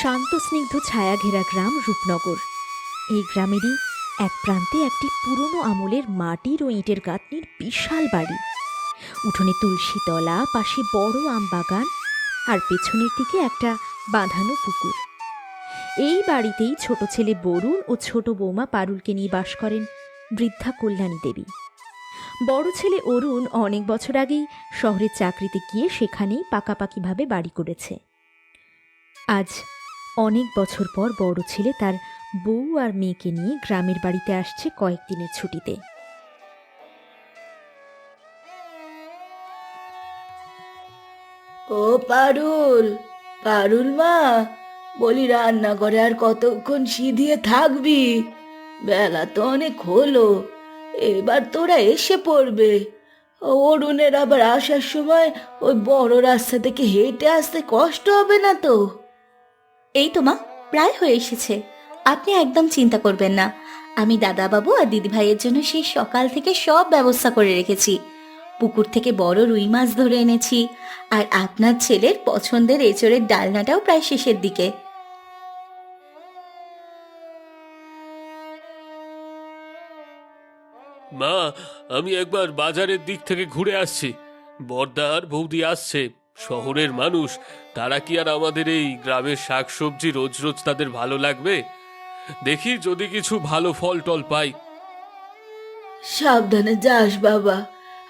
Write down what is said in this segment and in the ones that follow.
শান্ত স্নিগ্ধ ছায়া ঘেরা গ্রাম রূপনগর। এই গ্রামেরই এক প্রান্তে একটি পুরনো আমলের মাটির ও ইটের গাঁথনির বিশাল বাড়ি। উঠোনে তুলসী তলা, পাশে বড় আম বাগান, আর পেছনের দিকে একটা বাঁধানো পুকুর। এই বাড়িতেই ছোট ছেলে বরুণ ও ছোট বৌমা পারুলকে নিয়ে বাস করেন বৃদ্ধা কল্যাণী দেবী। বড় ছেলে অরুণ অনেক বছর আগেই শহরের চাকরিতে গিয়ে সেখানেই পাকাপাকিভাবে বাড়ি করেছে। আজ অনেক বছর পর বড় ছেলে তার বউ আর মেয়েকে নিয়ে গ্রামের বাড়িতে আসছে কয়েকদিনের ছুটিতে। ও পারুল, পারুল মা, বলি রান্নাঘরে আর কতক্ষণ সিধিয়ে থাকবি? বেলা তো অনেক হলো, এবার তোরা এসে পড়বে। অরুণের আবার আসার সময় ওই বড় রাস্তা থেকে হেঁটে আসতে কষ্ট হবে না তো? এই তো মা, প্রায় হয়ে এসেছে। আপনি একদম চিন্তা করবেন না। আমি দাদাবাবু আর দিদিভাইয়ের জন্য সেই সকাল থেকে সব ব্যবস্থা করে রেখেছি। পুকুর থেকে বড় রুই মাছ ধরে এনেছি, আর আপনার ছেলের পছন্দের এঁচড়ের ডালনাটাও প্রায় শেষের দিকে। মা, আমি একবার বাজারের দিক থেকে ঘুরে আসছি। বড়দা আর বৌদি আসছে, শহরের মানুষ, তারা কি আর আমাদের এই গ্রামের শাকসবজি রোজ রোজ তাদের ভালো লাগবে? দেখি যদি কিছু ভালো ফল টল পাই। সাবধানে যাস বাবা।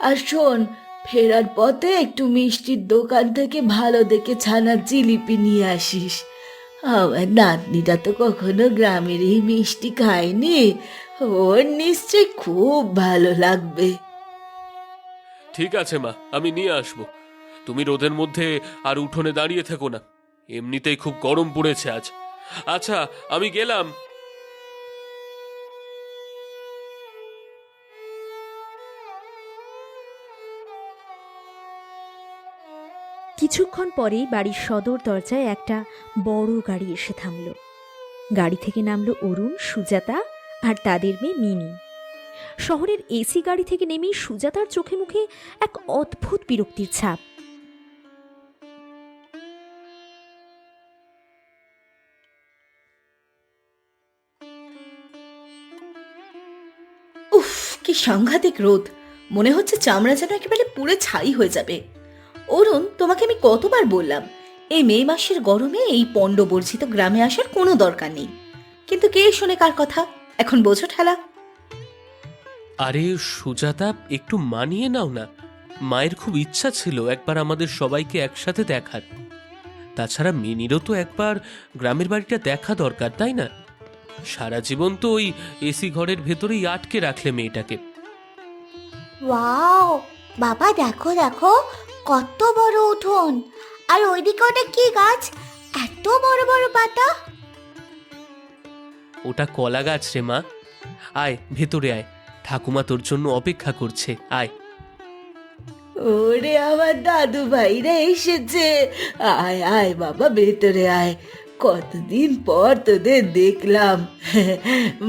আর শোন, ফেরার পথে একটু মিষ্টির দোকান থেকে ভালো দেখে ছানার জিলিপি নিয়ে আসিস। আমার নাতনিটা তো কখনো গ্রামের এই মিষ্টি খায়নি, ওর নিশ্চয় খুব ভালো লাগবে। ঠিক আছে মা, আমি নিয়ে আসবো। তুমি রোদের মধ্যে আর উঠোনে দাঁড়িয়ে থেকো না, এমনিতেই খুব গরম পড়েছে আজ। আচ্ছা, আমি গেলাম। কিছুক্ষণ পরেই বাড়ির সদর দরজায় একটা বড় গাড়ি এসে থামল। গাড়ি থেকে নামল অরুণ, সুজাতা আর তাদের মেয়ে মিনি। শহরের এসি গাড়ি থেকে নেমেই সুজাতার চোখে মুখে এক অদ্ভুত বিরক্তির ছাপ। উফ, কি সাংঘাতিক রোদ! মনে হচ্ছে চামড়া যেন একেবারে পুড়ে ছাই হয়ে যাবে। অরুণ, তোমাকে আমি কতবার বললাম এই মে মাসের গরমে এই পণ্ডবর্জিত গ্রামে আসার কোনো দরকার নেই, কিন্তু কে শোনে কার কথা? এখন বোঝো ঠেলা। আরে সুজাতা, একটু মানিয়ে নাও না। মায়ের খুব ইচ্ছা ছিল একবার আমাদের সবাইকে একসাথে দেখার। তাছাড়া মিনিরও তো একবার গ্রামের বাড়িটা দেখা দরকার, তাই না? সারা জীবন তো ওই এসি ঘরের ভেতরেই আটকে রাখলে মেয়েটাকে। ওয়াও, বাবা দেখো দেখো, কত বড় উঠোন! আর ওইদিকে ওটা কি গাছ? এত বড় বড় পাতা! ওটা কলা গাছ রে মা। আয় ভেতরে আয়, ঠাকুমা তোর জন্য অপেক্ষা করছে, আয়। ওরে আমার দাদু ভাইরা এসেছে, আয় আয় বাবা, ভেতরে আয়। কতদিন পর তোদের দেখলাম,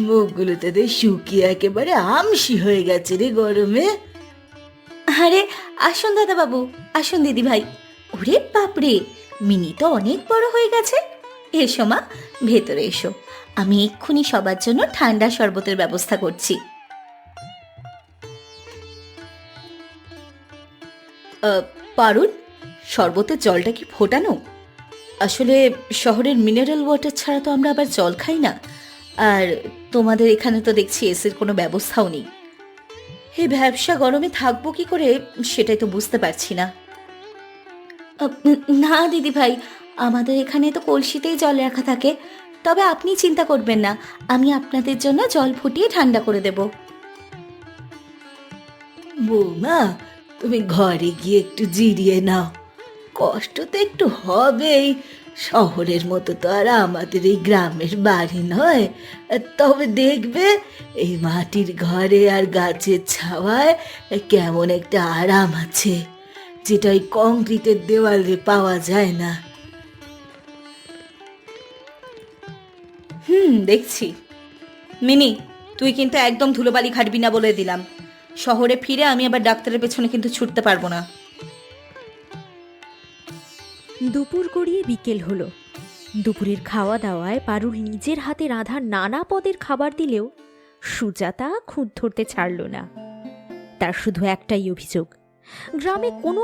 মুখগুলো তোদের শুকিয়ে একেবারে আমসি হয়ে গেছে রে গরমে। আরে আসুন দাদাবাবু, আসুন দিদিভাই। ওরে বাপরে, মিনি তো অনেক বড় হয়ে গেছে। এসো মা, ভেতরে এসো। আমি এক্ষুনি সবার জন্য ঠান্ডা শরবতের ব্যবস্থা করছি। পারুল, শরবতের জলটা কি ফোটানো? আসলে শহরের মিনারেল ওয়াটার ছাড়া তো আমরা আবার জল খাই না। আর তোমাদের এখানে তো দেখছি এসির কোনো ব্যবস্থাও নেই। এই ব্যবসা গরমে থাকবো কি করে সেটাই তো বুঝতে পারছি না। না দিদি ভাই, আমাদের এখানে তো কলসিতেই জল রাখা থাকে। তবে আপনি চিন্তা করবেন না, আমি আপনাদের জন্য জল ফুটিয়ে ঠান্ডা করে দেব। বৌমা, তুমি ঘরে গিয়ে একটু জিরিয়ে নাও। কষ্ট তো একটু হবেই, শহরের মতো তো আর আমাদের এই গ্রামের বাড়ি নয়। তবে দেখবে এই মাটির ঘরে আর গাছের ছাওয়ায় কেমন একটা আরাম আছে, যেটা ওই কংক্রিটের দেওয়ালে পাওয়া যায় না। দেখছি। মিনি, তুই কিন্তু একদম ধুলোবালি খাটবি না বলে দিলাম। শহরে ফিরে আমি আবার ডাক্তারের পেছনে কিন্তু ছুটতে পারবো না। দুপুর গড়িয়ে বিকেল হলো। দুপুরের খাওয়া দাওয়ায় পারুল নিজের হাতে রাঁধা নানা পদের খাবার দিলেও সুজাতা খুঁত ধরতে ছাড়ল না। তার শুধু একটাই অভিযোগ, গ্রামে কোনো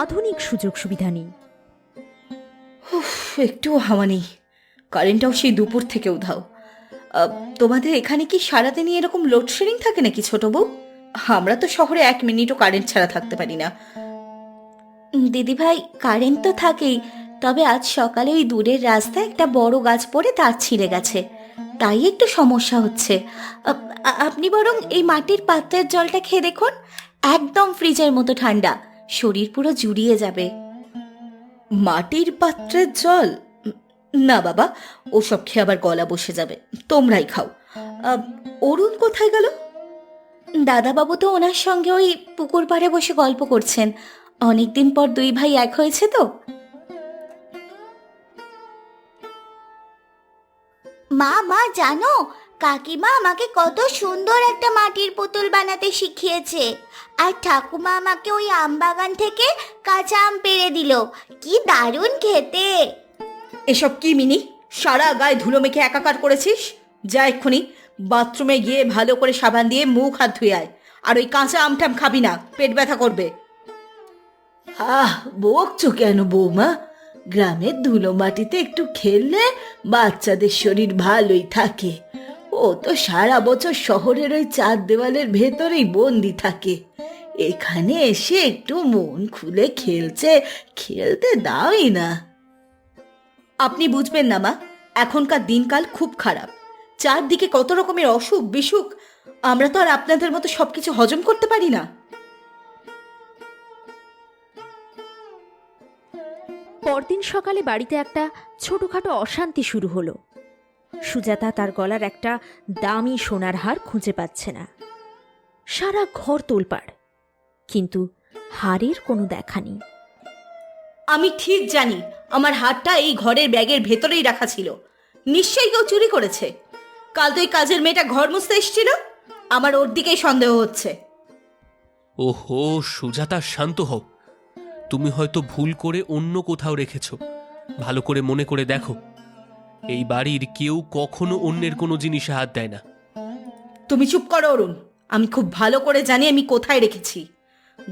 আধুনিক সুযোগ সুবিধা নেই। উফ, একটুও হাওয়া নেই, কারেন্টটাও সেই দুপুর থেকে উধাও। তোমাদের এখানে কি সারাদিনই এরকম লোডশেডিং থাকে নাকি ছোট বউ? আমরা তো শহরে 1 মিনিটও কারেন্ট ছাড়া থাকতে পারি না। দিদি ভাই, কারেন্ট তো থাকেই, তবে আজ সকালে ওই দূরের রাস্তায় একটা বড় গাছ পড়ে তার ছিঁড়ে গেছে, তাই একটু সমস্যা হচ্ছে। আপনি বরং এই মাটির পাত্রের জলটা খেয়ে দেখুন, একদম ফ্রিজের মতো ঠান্ডা, শরীর পুরো জুড়িয়ে যাবে। মাটির পাত্রের জল? না বাবা, ওসব খেয়ে আবার গলা বসে যাবে, তোমরাই খাও। অরুণ কোথায় গেল? দাদাবাবু তো ওনার সঙ্গে ওই পুকুর পাড়ে বসে গল্প করছেন, অনেকদিন পর 2 ভাই এক হয়েছে তো। মা মা জানো, কাকিমা আমাকে কত সুন্দর একটা মাটির পুতুল বানাতে শিখিয়েছে। আর ঠাকুমা আমাকে ওই আম বাগান থেকে কাঁচা আম পেড়ে দিল, কি দারুণ খেতে। এসব কি মিনি, সারা গায়ে ধুলো মেখে একাকার করেছিস? যা এক্ষুনি বাথরুমে গিয়ে ভালো করে সাবান দিয়ে মুখ হাত ধুয়ে আয়, আর ওই কাঁচা আমটাম খাবি না, পেট ব্যথা করবে। বকছো কেন বৌমা? গ্রামের ধুলো মাটিতে একটু খেললে বাচ্চাদের শরীর ভালোই থাকে। ও তো সারা বছর শহরের ওই 4 দেওয়ালের ভেতরেই বন্দি থাকে। এখানে এসে একটু মন খুলে খেলতে দাওই না। আপনি বুঝবেন না মা, এখনকার দিনকাল খুব খারাপ, চারদিকে কত রকমের অসুখ বিসুখ, আমরা তো আর আপনাদের মতো সবকিছু হজম করতে পারি না। পরদিন সকালে বাড়িতে একটা ছোটখাটো অশান্তি শুরু হলো। সুজাতা তার গলার একটা দামি সোনার হার খুঁজে পাচ্ছে না। সারা ঘর তোলপাড়, কিন্তু হারের কোনো দেখা নেই। আমি ঠিক জানি আমার হারটা এই ঘরের ব্যাগের ভেতরেই রাখা ছিল, নিশ্চয়ই কেউ চুরি করেছে। কাল তো এই কাজের মেয়েটা ঘর মুছতে এসেছিল, আমার ওর দিকেই সন্দেহ হচ্ছে। ওহো সুজাতা, শান্ত হও। তুমি হয়তো ভুল করে অন্য কোথাও রেখেছ, ভালো করে মনে করে দেখো। এই বাড়ির কেউ কখনো অন্যের কোনো জিনিসে হাত দেয় না। তুমি চুপ করো অরুণ, আমি খুব ভালো করে জানি আমি কোথায় রেখেছি।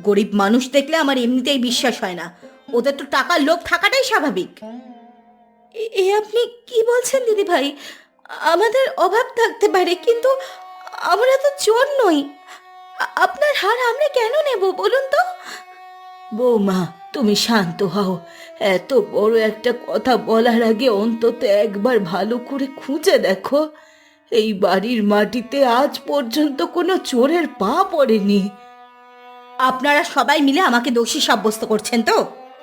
গরিব মানুষ দেখলে আমার এমনিতেই বিশ্বাস হয় না, ওদের তো টাকার লোভ থাকাটাই স্বাভাবিক। এ আপনি কি বলছেন দিদি ভাই? আমাদের অভাব থাকতে পারে, কিন্তু আমরা তো চোর নই। আপনার হার আমরা কেন নেব বলুন তো? বৌমা, তুমি শান্ত হও। এত বড় একটা কথা বলার আগে অন্তত একবার ভালো করে খুঁজে দেখো। এই বাড়ির মাটিতে আজ পর্যন্ত কোনো চোরের পা পড়েনি। আপনারা সবাই মিলে আমাকে দোষী সাব্যস্ত করছেন তো?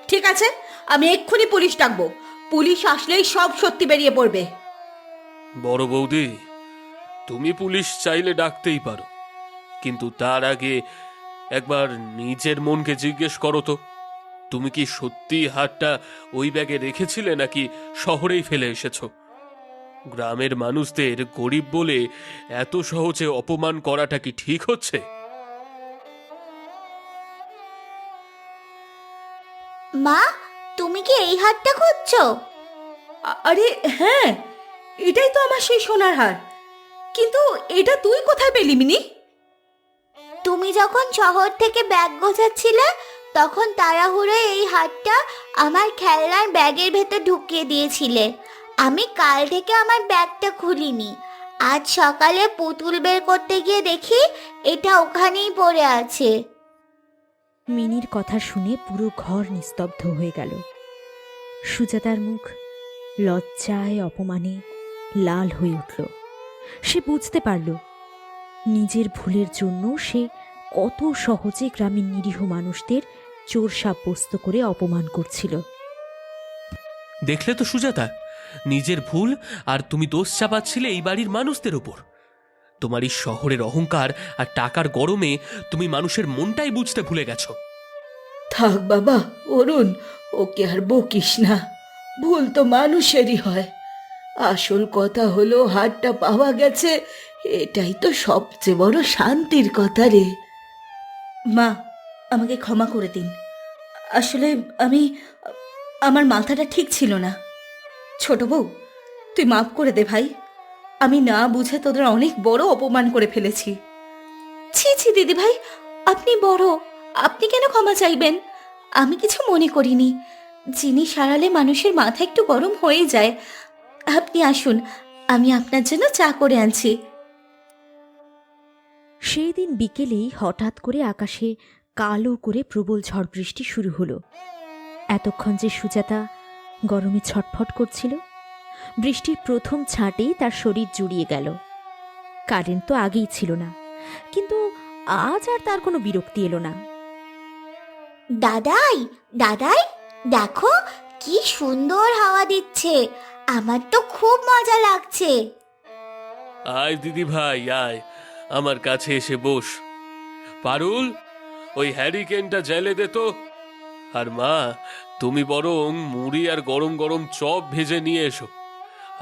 ঠিক আছে, আমি এক্ষুনি পুলিশ ডাকবো, পুলিশ আসলেই সব সত্যি বেরিয়ে পড়বে। বড় বৌদি, তুমি পুলিশ চাইলে ডাকতেই পারো, কিন্তু তার আগে একবার নিজের মনকে জিজ্ঞেস করো তো, তুমি কি সত্যি হারটা ওই ব্যাগে রেখেছিলে নাকি শহরেই ফেলে এসেছো? গ্রামের মানুষদের গরিব বলে এত সহজে অপমান করাটা কি ঠিক হচ্ছে? মা, তুমি কি এই হারটা খুঁজছো? আরে হ্যাঁ, এটাই তো আমার সেই সোনার হার। কিন্তু এটা তুই কোথায় পেলি মিনি? তুমি যখন শহর থেকে ব্যাগ গোছাচ্ছিলে, তখন তাড়াহুড়োয় এই হারটা আমার খেলনার ব্যাগের ভেতর ঢুকিয়ে দিয়েছিলে। আমি কাল থেকে আমার ব্যাগটা খুলিনি। আজ সকালে পুতুল বের করতে গিয়ে দেখি এটা ওখানেই পড়ে আছে। মিনির কথা শুনে পুরো ঘর নিস্তব্ধ হয়ে গেল। সুজাতার মুখ লজ্জায় অপমানে লাল হয়ে উঠল। সে বুঝতে পারল নিজের ভুলের জন্য সে কত সহজে গ্রামের নিরীহ মানুষদের চোর সাব্যস্ত করে অপমান করছিল। দেখলে তো সুজাতা, নিজের ভুল আর তুমি দোষ চাপাচ্ছিলে এই বাড়ির মানুষদের ওপর। তোমার এই শহরের অহংকার আর টাকার গরমে তুমি মানুষের মনটাই বুঝতে ভুলে গেছো। থাক বাবা অরুণ, ওকে আর বকিস না। ভুল তো মানুষেরই হয়। আসল কথা হলো হারটা পাওয়া গেছে, এটাই তো সবচেয়ে বড় শান্তির কথা রে। মা, আমাকে ক্ষমা করে দিন। আসলে আমার মাথাটা ঠিক ছিল না। ছোট বউ, তুই মাফ করে দে ভাই। আমি না বুঝে তোদের অনেক বড় অপমান করে ফেলেছি। ছি ছি দিদি ভাই, আপনি বড়, আপনি কেন ক্ষমা চাইবেন? আমি কিছু মনে করিনি। জিনিস হারালে মানুষের মাথা একটু গরম হয়ে যায়। আপনি আসুন, আমি আপনার জন্য চা করে আনছি। সেই দিন বিকেলেই হঠাৎ করে আকাশে কালো করে প্রবল ঝড় বৃষ্টি শুরু হলো। এতক্ষণ যে সুজাতা গরমে ছটফট করছিল, বৃষ্টির প্রথম ছাঁটেই তার শরীর জুড়িয়ে গেল। কারেন্ট তো আগেই ছিল না, কিন্তু আজ আর তার কোনো বিরক্তি এলো না। দাদাই, দাদাই, দেখো কি সুন্দর হাওয়া দিচ্ছে, আমার তো খুব মজা লাগছে। আয় দিদি ভাই আয়, আমার কাছে এসে বস। পারুল, ওই হ্যারিকেনটা জ্বেলে দে তো। আর মা, তুমি বরং মুড়ি আর গরম গরম চপ ভেজে নিয়ে এসো।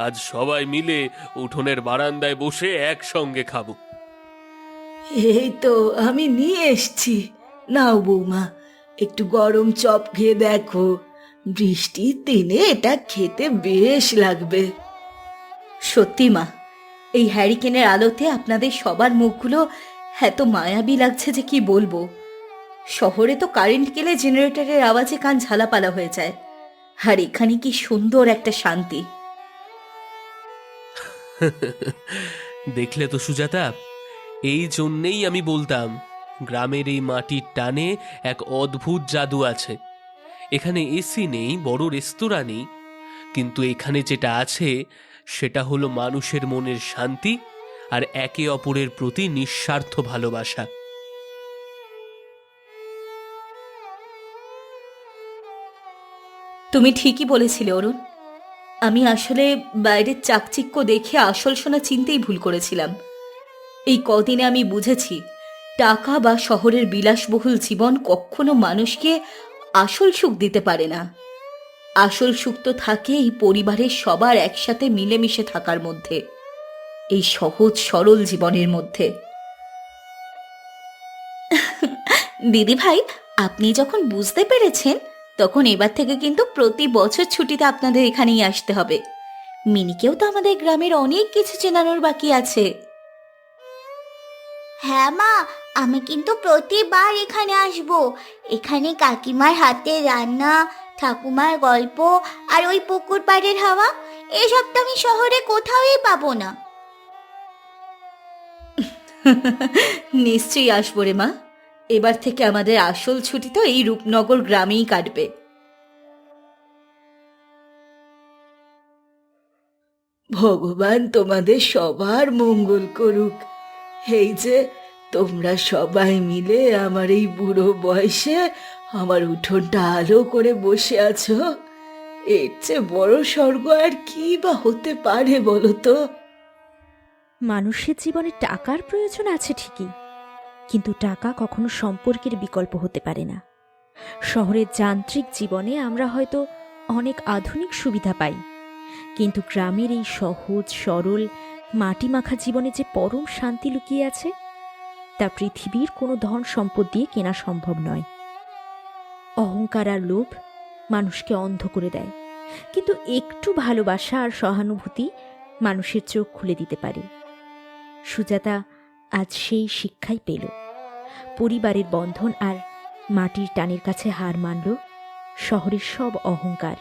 আজ সবাই মিলে উঠোনের বারান্দায় বসে একসঙ্গে খাবো। এই তো আমি নিয়ে এসছি, নাও বৌমা, একটু গরম চপ খেয়ে দেখো। বৃষ্টির দিনে এটা খেতে বেশ লাগবে। সত্যি মা, এই হ্যারিকেনের আলোতে আপনাদের সবার মুখগুলো এত মায়াবী লাগছে যে কি বলবো। শহরে তো কারেন্ট গেলে জেনারেটরের আওয়াজে কান ঝালাপালা হয়ে যায়, আর এখানে কি সুন্দর একটা শান্তি। দেখলে তো সুজাতা, এই জন্যেই আমি বলতাম গ্রামের এই মাটির টানে এক অদ্ভুত জাদু আছে। এখানে এসি নেই, বড় রেস্তোরাঁ নেই, কিন্তু এখানে যেটা আছে সেটা হলো মানুষের মনের শান্তি আর একে অপরের প্রতি নিঃস্বার্থ ভালোবাসা। তুমি ঠিকই বলেছিলে অরুণ। আমি আসলে বাইরের চাকচিক্য দেখে আসল সোনা চিনতেই ভুল করেছিলাম। এই কদিনে আমি বুঝেছি, টাকা বা শহরের বিলাসবহুল জীবন কখনো মানুষকে আসল সুখ দিতে পারে না। আসল সুখ তো থাকে এই পরিবারের সবার একসাথে মিলেমিশে থাকার মধ্যে, এই সহজ সরল জীবনের মধ্যে। দিদি ভাই, আপনি যখন বুঝতে পেরেছেন, তখন এবার থেকে কিন্তু প্রতি বছর ছুটিতে আপনাদের এখানেই আসতে হবে। মিনিকেও তো আমাদের গ্রামের অনেক কিছু চেনানোর বাকি আছে। হ্যাঁ মা, আমি কিন্তু প্রতিবার এখানে আসব। এখানে কাকিমার হাতে রান্না, ঠাকুমার গল্প আর ওই পুকুর পাড়ের হাওয়া, এসব তো আমি শহরে কোথাওই পাবো না। নিশ্চয়ই আসবো রে মা। এবার থেকে আমাদের আসল ছুটি তো এই রূপনগর গ্রামেই কাটবে। ভগবান তোমাদের সবার মঙ্গল করুক। এই যে তোমরা সবাই মিলে আমার এই বুড়ো বয়সে আমার উঠোনটা আলো করে বসে আছো, এর চেয়ে বড় স্বর্গ আর কি বা হতে পারে বলো তো? মানুষের জীবনে টাকার প্রয়োজন আছে ঠিকই, কিন্তু টাকা কখনো সম্পর্কের বিকল্প হতে পারে না। শহরের যান্ত্রিক জীবনে আমরা হয়তো অনেক আধুনিক সুবিধা পাই, কিন্তু গ্রামের এই সহজ সরল মাটি মাখা জীবনে যে পরম শান্তি লুকিয়ে আছে, তা পৃথিবীর কোনো ধন সম্পদ দিয়ে কেনা সম্ভব নয়। অহংকার আর লোভ মানুষকে অন্ধ করে দেয়, কিন্তু একটু ভালোবাসা আর সহানুভূতি মানুষের চোখ খুলে দিতে পারে। সুজাতা আজ সেই শিক্ষাই পেল। পরিবারের বন্ধন আর মাটির টানের কাছে হার মানল শহরের সব অহংকার।